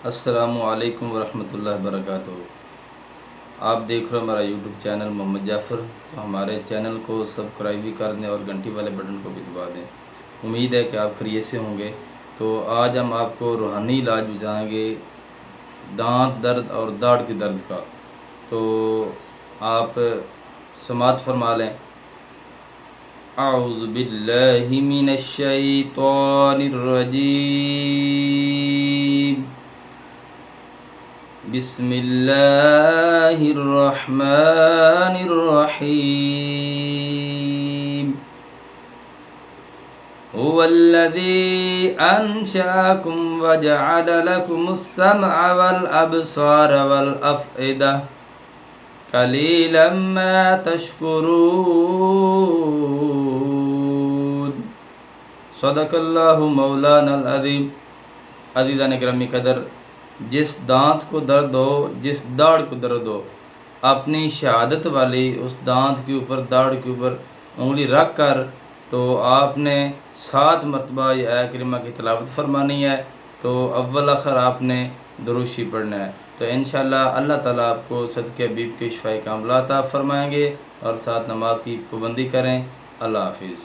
السلام علیکم ورحمۃ اللہ وبرکاتہ۔ آپ دیکھ رہے ہو ہمارا یوٹیوب چینل محمد جعفر، تو ہمارے چینل کو سبسکرائب بھی کر دیں اور گھنٹی والے بٹن کو بھی دبا دیں۔ امید ہے کہ آپ خیریت سے ہوں گے۔ تو آج ہم آپ کو روحانی علاج بتائیں گے دانت درد اور داڑھ کے درد کا۔ تو آپ سماعت فرما لیں۔ اعوذ باللہ من الشیطان الرجیم، بسم اللہ الرحمن الرحیم۔ هو الذی انشأکم وجعل لکم السمع والابصار والافئدہ قلیلا ما تشکرون۔ صدق اللہ مولانا العظیم۔ عزیزان گرامی قدر، جس دانت کو درد ہو، جس داڑھ کو درد ہو، اپنی شہادت والی اس دانت کے اوپر، داڑھ کے اوپر انگلی رکھ کر تو آپ نے 7 مرتبہ یہ آیت کریمہ کی تلاوت فرمانی ہے۔ تو اول آخر آپ نے درود شریف پڑھنا ہے۔ تو انشاءاللہ اللہ تعالیٰ آپ کو صدقہ حبیب کے شفائے کاملہ عطا فرمائیں گے، اور ساتھ نماز کی پابندی کریں۔ اللہ حافظ۔